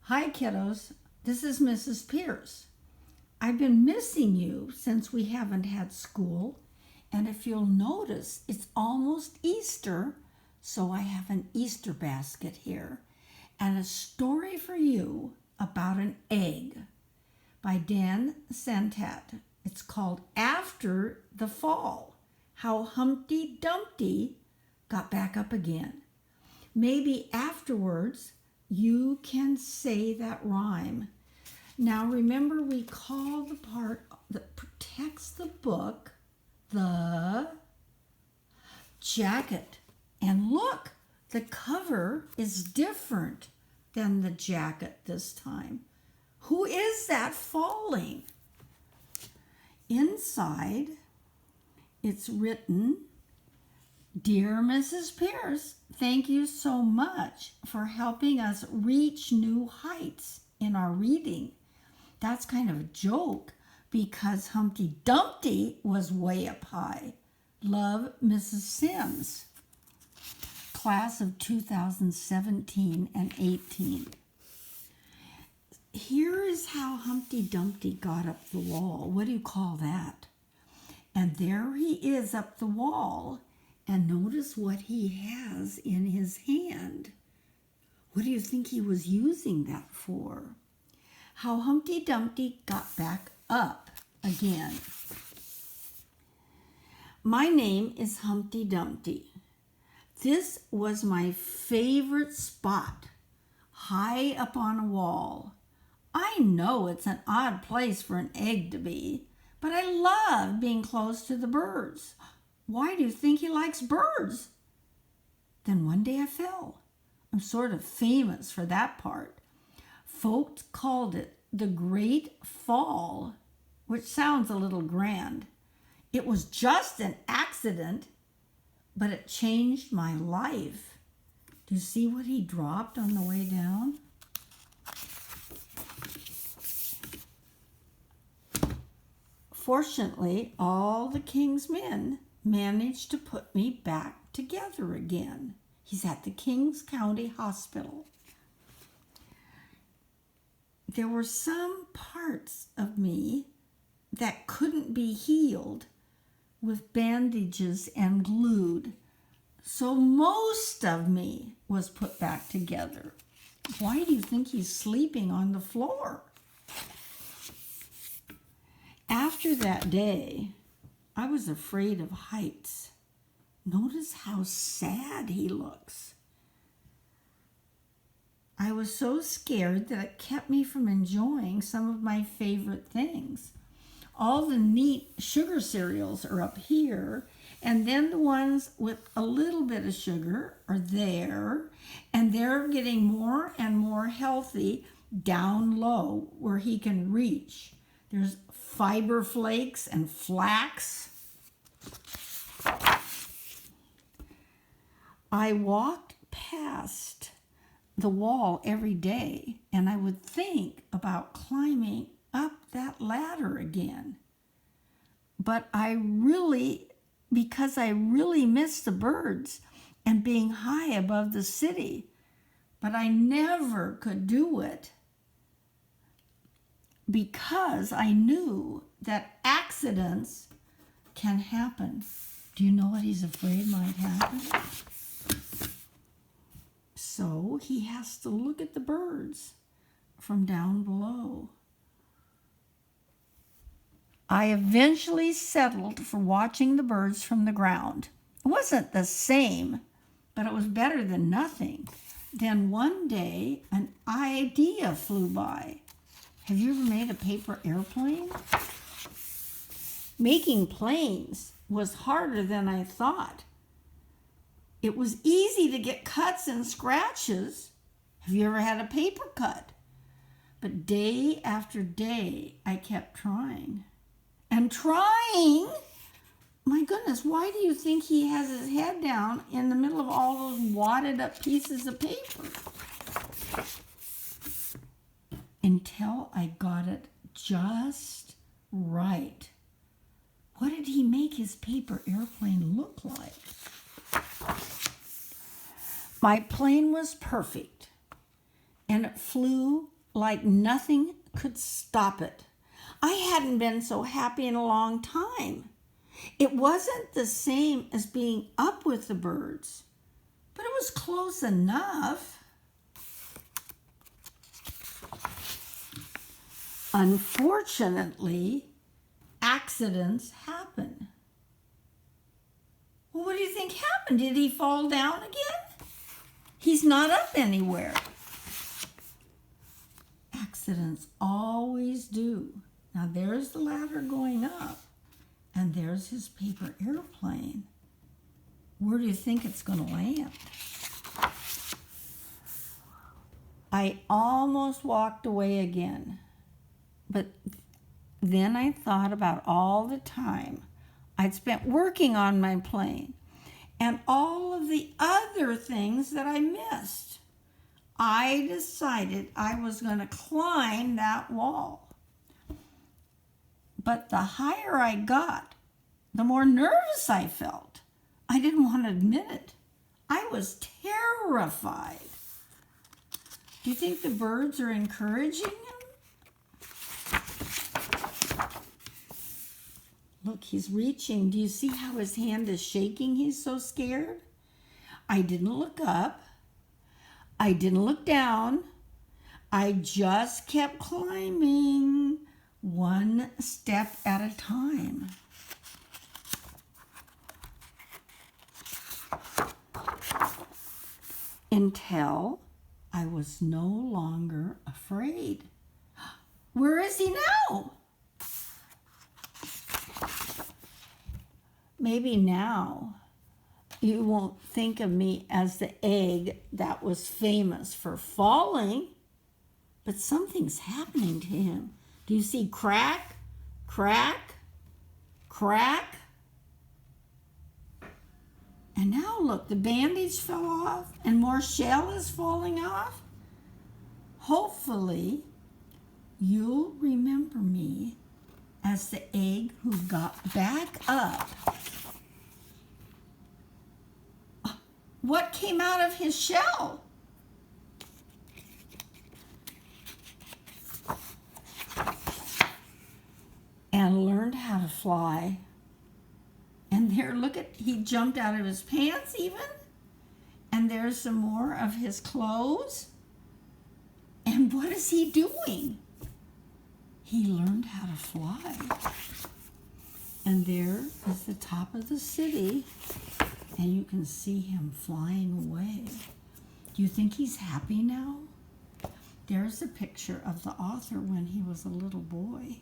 Hi, kiddos. This is Mrs. Pierce. I've been missing you since we haven't had school. And if you'll notice, it's almost Easter, so I have an Easter basket here and a story for you about an egg by Dan Santat. It's called After the Fall, How Humpty Dumpty Got Back Up Again. Maybe afterwards you can say that rhyme. Now remember, we call the part that protects the book the jacket. And look, the cover is different than the jacket this time. Who is that falling? Inside, it's written, "Dear Mrs. Pierce, thank you so much for helping us reach new heights in our reading." That's kind of a joke because Humpty Dumpty was way up high. Love, Mrs. Sims. Class of 2017 and 18. Here is how Humpty Dumpty got up the wall. What do you call that? And there he is up the wall. And notice what he has in his hand. What do you think he was using that for? How Humpty Dumpty got back up again. My name is Humpty Dumpty. This was my favorite spot, high up on a wall. I know it's an odd place for an egg to be, but I love being close to the birds. Why do you think he likes birds? Then one day I fell. I'm sort of famous for that part. Folks called it the Great Fall, which sounds a little grand. It was just an accident, but it changed my life. Do you see what he dropped on the way down? Fortunately, all the king's men managed to put me back together again. He's at the Kings County Hospital. There were some parts of me that couldn't be healed with bandages and glued, so most of me was put back together. Why do you think he's sleeping on the floor? After that day, I was afraid of heights. Notice how sad he looks. I was so scared that it kept me from enjoying some of my favorite things. All the neat sugar cereals are up here, and then the ones with a little bit of sugar are there, and they're getting more and more healthy down low where he can reach. There's Fiber Flakes and Flax. I walked past the wall every day, and I would think about climbing up that ladder again. But because I really miss the birds and being high above the city, but I never could do it because I knew that accidents can happen. Do you know what he's afraid might happen? So he has to look at the birds from down below. I eventually settled for watching the birds from the ground. It wasn't the same, but it was better than nothing. Then one day, an idea flew by. Have you ever made a paper airplane? Making planes was harder than I thought. It was easy to get cuts and scratches. Have you ever had a paper cut? But day after day, I kept trying. And trying? My goodness, why do you think he has his head down in the middle of all those wadded up pieces of paper? Until I got it just right. What did he make his paper airplane look like? My plane was perfect, and it flew like nothing could stop it. I hadn't been so happy in a long time. It wasn't the same as being up with the birds, but it was close enough. Unfortunately, accidents happen. Well, what do you think happened? Did he fall down again? He's not up anywhere. Accidents always do. Now there's the ladder going up, and there's his paper airplane. Where do you think it's going to land? I almost walked away again, but then I thought about all the time I'd spent working on my plane and all of the other things that I missed. I decided I was going to climb that wall. But the higher I got, the more nervous I felt. I didn't want to admit it. I was terrified. Do you think the birds are encouraging him? Look, he's reaching. Do you see how his hand is shaking? He's so scared. I didn't look up. I didn't look down. I just kept climbing one step at a time. Until I was no longer afraid. Where is he now? Maybe now you won't think of me as the egg that was famous for falling, but something's happening to him. Do you see crack, crack, crack? And now look, the bandage fell off and more shell is falling off. Hopefully, you'll remember me as the egg who got back up. What came out of his shell? And learned how to fly. And there, look at, he jumped out of his pants even. And there's some more of his clothes. And what is he doing? He learned how to fly. And there is the top of the city. And you can see him flying away. Do you think he's happy now? There's a picture of the author when he was a little boy.